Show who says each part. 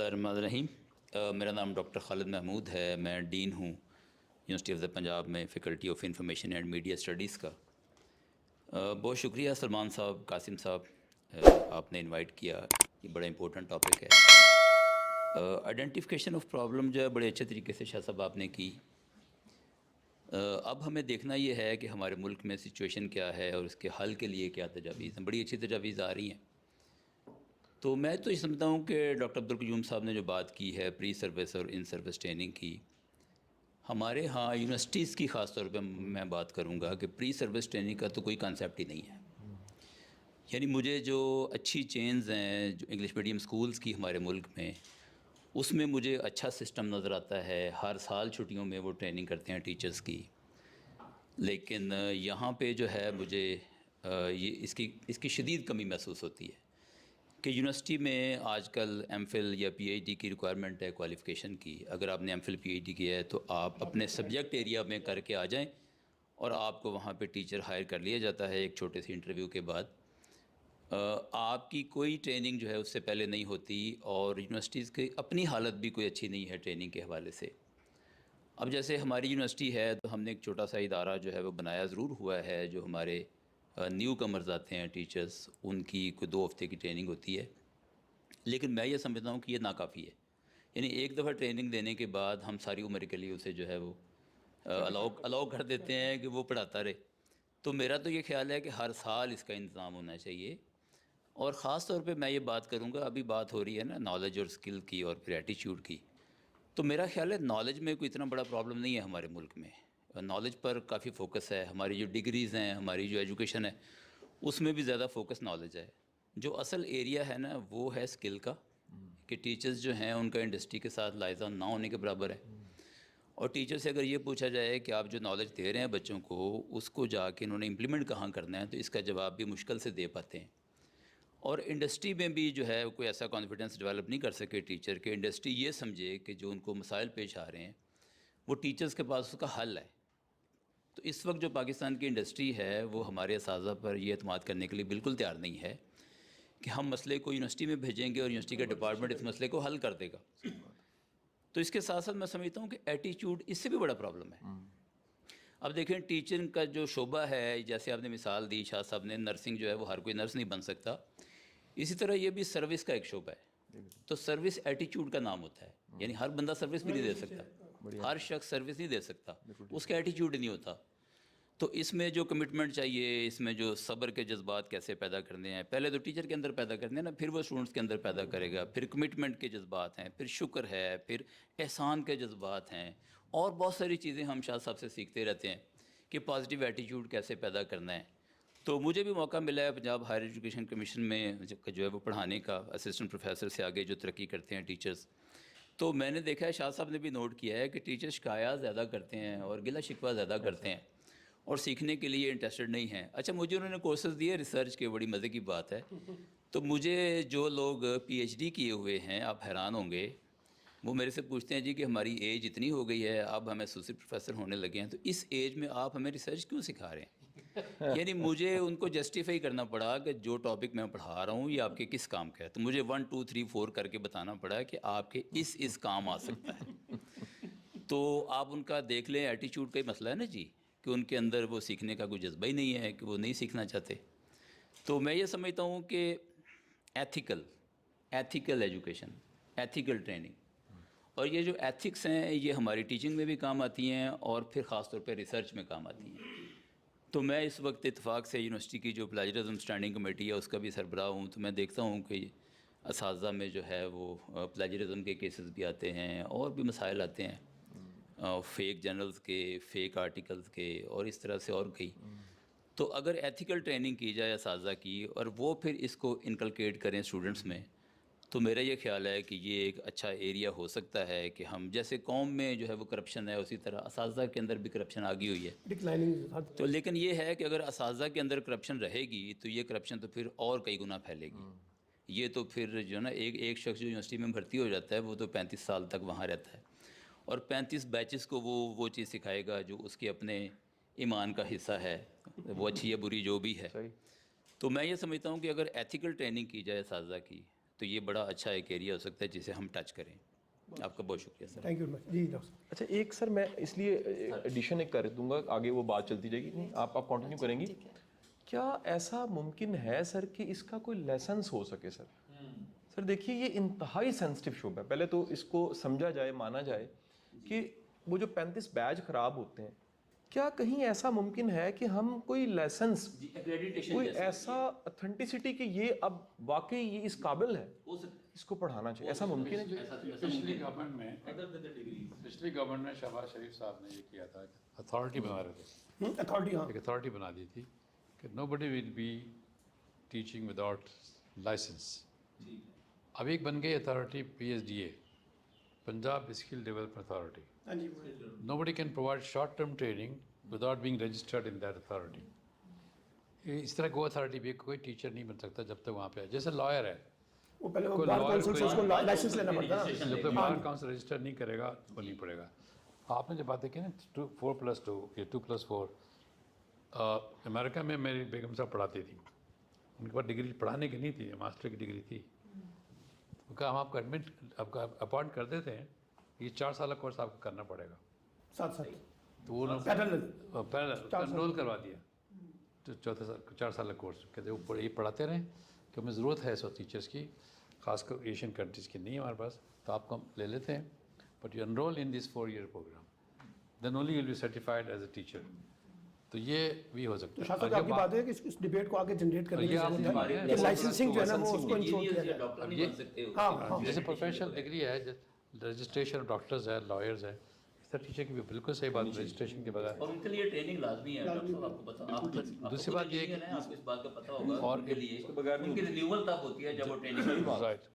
Speaker 1: बिस्मिल्लाहिर्रहमानिर्रहीम। मेरा नाम डॉक्टर खालिद महमूद है। मैं डीन हूँ यूनिवर्सिटी ऑफ द पंजाब में faculty of information and media studies का। बहुत शुक्रिया सलमान साहब, कासिम साहब, आपने इनवाइट किया। ये बड़ा इंपॉर्टेंट टॉपिक है। आइडेंटिफिकेशन ऑफ प्रॉब्लम जो है बड़े अच्छे तरीके से शाह साहब आपने की। अब हमें देखना ये है कि हमारे मुल्क में सिचुएशन क्या है और उसके हल के लिए क्या तजावीज़ हैं। बड़ी अच्छी तजावीज़ आ रही हैं। तो मैं तो ये समझता हूँ कि डॉक्टर अब्दुल क़य्यूम साहब ने जो बात की है प्री सर्विस और इन सर्विस ट्रेनिंग की, हमारे यहाँ यूनिवर्सिटीज़ की ख़ास तौर पे मैं बात करूँगा कि प्री सर्विस ट्रेनिंग का तो कोई कंसेप्ट ही नहीं है। यानी मुझे जो अच्छी चेन्स हैं जो इंग्लिश मीडियम स्कूल्स की हमारे मुल्क में, उसमें मुझे अच्छा सिस्टम नज़र आता है। हर साल छुट्टियों में वो ट्रेनिंग करते हैं टीचर्स की। लेकिन यहाँ पे जो है मुझे ये इसकी शदीद कमी महसूस होती है कि यूनिवर्सिटी में आजकल एमफिल या पीएचडी की रिक्वायरमेंट है क्वालिफ़िकेशन की। अगर आपने एमफिल पीएचडी किया है तो आप अपने सब्जेक्ट एरिया में करके आ जाएं और आपको वहाँ पे टीचर हायर कर लिया जाता है एक छोटे से इंटरव्यू के बाद। आपकी कोई ट्रेनिंग जो है उससे पहले नहीं होती और यूनिवर्सिटीज़ की अपनी हालत भी कोई अच्छी नहीं है ट्रेनिंग के हवाले से। अब जैसे हमारी यूनिवर्सिटी है तो हमने एक छोटा सा इदारा जो है वो बनाया ज़रूर हुआ है। जो हमारे न्यू कमर्स आते हैं टीचर्स, उनकी कोई 2 हफ्ते की ट्रेनिंग होती है। लेकिन मैं ये समझता हूँ कि ये नाकाफ़ी है। यानी एक दफ़ा ट्रेनिंग देने के बाद हम सारी उम्र के लिए उसे जो है वो अलाउ कर देते हैं कि वो पढ़ाता रहे। तो मेरा तो ये ख़्याल है कि हर साल इसका इंतज़ाम होना चाहिए। और ख़ास तौर पे मैं ये बात करूँगा, अभी बात हो रही है ना नॉलेज और स्किल की और फिर एटीट्यूड की, तो मेरा ख़्याल है नॉलेज में कोई इतना बड़ा प्रॉब्लम नहीं है हमारे मुल्क में। नॉलेज पर काफ़ी फ़ोकस है। हमारी जो डिग्रीज़ हैं, हमारी जो एजुकेशन है, उसमें भी ज़्यादा फ़ोकस नॉलेज है। जो असल एरिया है ना वो है स्किल का, कि टीचर्स जो हैं उनका इंडस्ट्री के साथ लाइज़ान ना होने के बराबर है। और टीचर से अगर ये पूछा जाए कि आप जो नॉलेज दे रहे हैं बच्चों को, उसको जाके इन्होंने इम्प्लीमेंट कहाँ करना है, तो इसका जवाब भी मुश्किल से दे पाते हैं। और इंडस्ट्री में भी जो है कोई ऐसा कॉन्फिडेंस डेवलप नहीं कर सके टीचर के इंडस्ट्री ये समझे कि जो उनको मसाइल पेश आ रहे हैं वो टीचर्स के पास उसका हल है। तो इस वक्त जो पाकिस्तान की इंडस्ट्री है वो हमारे असाज़ा पर ये एतमाद करने के लिए बिल्कुल तैयार नहीं है कि हम मसले को यूनिवर्सिटी में भेजेंगे और यूनिवर्सिटी का डिपार्टमेंट इस मसले को हल कर देगा। तो इसके साथ साथ मैं समझता हूँ कि एटीट्यूड इससे भी बड़ा प्रॉब्लम है। अब देखें टीचिंग का जो शोबा है, जैसे आपने मिसाल दी शाह साहब ने, नर्सिंग जो है वो हर कोई नर्स नहीं बन सकता। इसी तरह ये भी सर्विस का एक शोबा है। तो सर्विस एटीट्यूड का नाम होता है। यानी हर बंदा सर्विस भी नहीं दे सकता, हर शख्स सर्विस नहीं दे सकता, उसका एटीट्यूड नहीं होता। तो इसमें जो कमिटमेंट चाहिए, इसमें जो सब्र के जज्बात कैसे पैदा करने हैं, पहले तो टीचर के अंदर पैदा करने हैं ना, फिर वो स्टूडेंट्स के अंदर पैदा करेगा। फिर कमिटमेंट के जज्बात हैं, फिर शुक्र है, फिर एहसान के जज्बात हैं, और बहुत सारी चीज़ें हम शाह साहब से सीखते रहते हैं कि पॉजिटिव एटीट्यूड कैसे पैदा करना है। तो मुझे भी मौका मिला है पंजाब हायर एजुकेशन कमीशन में जो है वो पढ़ाने का, असिस्टेंट प्रोफेसर से आगे जो तरक्की करते हैं टीचर्स। तो मैंने देखा है, शाह साहब ने भी नोट किया है कि टीचर्स शिकायत ज़्यादा करते हैं और गिला शिकवा ज़्यादा करते हैं और सीखने के लिए इंटरेस्टेड नहीं हैं। अच्छा, मुझे उन्होंने कोर्सेज दिए रिसर्च के, बड़ी मज़े की बात है। तो मुझे जो लोग पीएचडी किए हुए हैं, आप हैरान होंगे, वो मेरे से पूछते हैं जी कि हमारी एज इतनी हो गई है, अब हम एसोसिएट प्रोफेसर होने लगे हैं, तो इस एज में आप हमें रिसर्च क्यों सिखा रहे हैं? यानी मुझे उनको जस्टिफाई करना पड़ा कि जो टॉपिक मैं पढ़ा रहा हूँ ये आपके किस काम का है। तो मुझे 1 2 3 4 करके बताना पड़ा कि आपके इस काम आ सकता है। तो आप उनका देख लें, एटीट्यूड का ही मसला है ना जी, कि उनके अंदर वो सीखने का कोई जज्बा ही नहीं है, कि वो नहीं सीखना चाहते। तो मैं ये समझता हूँ कि एथिकल एजुकेशन, एथिकल ट्रेनिंग, और ये जो एथिक्स हैं ये हमारी टीचिंग में भी काम आती हैं और फिर ख़ास तौर पे रिसर्च में काम आती हैं। तो मैं इस वक्त इत्तेफाक से यूनिवर्सिटी की जो प्लेजरिज्म स्टैंडिंग कमेटी है उसका भी सरबराह हूँ। तो मैं देखता हूँ कि असातिज़ा में जो है वो प्लेजरिज्म के केसेस भी आते हैं और भी मसाइल आते हैं, फेक जर्नल्स के, फेक आर्टिकल्स के, और इस तरह से और कई। तो अगर एथिकल ट्रेनिंग की जाए असातिज़ा की और वो फिर इसको इनकलकेट करें स्टूडेंट्स में, तो मेरा ये ख्याल है कि ये एक अच्छा एरिया हो सकता है कि हम जैसे कौम में जो है वो करप्शन है, उसी तरह असातिज़ा के अंदर भी करप्शन आ गई हुई है
Speaker 2: डिक्लाइनिंग।
Speaker 1: तो। लेकिन ये है कि अगर असातिज़ा के अंदर करप्शन रहेगी तो ये करप्शन तो फिर और कई गुना फैलेगी। ये तो फिर जो ना एक शख्स जो यूनिवर्सिटी में भर्ती हो जाता है वो तो 35 साल तक वहाँ रहता है और 35 बैचेस को वो चीज़ सिखाएगा जो उसके अपने ईमान का हिस्सा है, वो अच्छी या बुरी जो भी है। तो मैं ये समझता हूँ कि अगर एथिकल ट्रेनिंग की जाए असातिज़ा की, تو یہ بڑا اچھا ایک ایریا ہو سکتا ہے جسے ہم ٹچ کریں. آپ کا بہت شکریہ sir.
Speaker 2: Thank you very much. جی ڈاکٹر صاحب.
Speaker 3: اچھا ایک سر میں اس لیے ایڈیشن ایک کر دوں گا, آگے وہ بات چلتی جائے گی, نہیں آپ کنٹینیو کریں گی. کیا ایسا ممکن ہے سر کہ اس کا کوئی لیسنس ہو سکے سر؟ سر دیکھیے یہ انتہائی سینسٹیو شعبہ ہے, پہلے تو اس کو سمجھا جائے, مانا جائے کہ وہ جو 35 بیج خراب ہوتے ہیں, کیا کہیں ایسا ممکن ہے کہ ہم کوئی لیسنس, کوئی ایسا اتھینٹسٹی کہ یہ اب واقعی یہ اس قابل ہے, اس کو پڑھانا چاہیے, ایسا ممکن ہے؟
Speaker 4: پچھلی گورنمنٹ میں شہباز شریف صاحب نے یہ کیا تھا, اتھارٹی بنا رہے تھے,
Speaker 2: اتھارٹی, ہاں
Speaker 4: ایک اتھارٹی بنا دی تھی کہ nobody will be teaching without licence. اب ایک بن گئی authority PSDA, Punjab skill development authority. Nobody can provide short term training without being registered in that authority. اس طرح کو اتھارٹی بھی کوئی ٹیچر نہیں بن سکتا جب تک وہاں پہ ہے. جیسے لائر ہے,
Speaker 2: وہ پہلے بار کونسل سے اس کو لائسنس لینا پڑتا ہے,
Speaker 4: جب تک بار کاؤنسل رجسٹر نہیں کرے گا وہ نہیں پڑے گا. آپ نے جو باتیں کی نا 4+2 یا 2+4, امریکہ میں میری بیگم صاحب پڑھاتی تھی, ان کے پاس ڈگری پڑھانے کی نہیں تھی, ماسٹر کی ڈگری تھی. تو کہا ہم آپ کو آپ کا اپوائنٹ کر دیتے ہیں, یہ 4 سال کا کورس آپ کو کرنا پڑے گا.
Speaker 2: ساتھ ساتھ
Speaker 4: تو وہ انرول کروا دیا, تو 4 سال کا کورس. کہتے وہ یہ پڑھاتے رہیں کہ ہمیں ضرورت ہے ٹیچرس کی, خاص کر ایشین کنٹریز کی نہیں ہے ہمارے پاس, تو آپ کو ہم لے لیتے ہیں, but you enrol in this 4-year program, then only will be certified as a teacher. تو یہ بھی ہو سکتا ہے.
Speaker 2: شاہ صاحب آپ کی بات ہے کہ اس ڈیبیٹ کو آگے جنریٹ کرنے کی ضرورت ہے کہ لائسنسنگ جو ہے نا وہ اس کو انشور کیا جائے. ہاں
Speaker 4: جیسے پروفیشنل ڈگری ہے, رجسٹریشن ڈاکٹرز ہے, لائرز ہے, اس طرح ٹیچر کی بھی بالکل صحیح بات, رجسٹریشن کے بغیر.
Speaker 1: اور ان کے لیے ٹریننگ لازمی ہے ڈاکٹر صاحب, آپ کو پتہ,
Speaker 4: دوسری بات یہ ہے کہ
Speaker 1: آپ کو اس بات کا پتہ ہوگا, ان کے لیے ان کی رینیول تب ہوتی ہے جب وہ ٹریننگ.
Speaker 4: رائٹ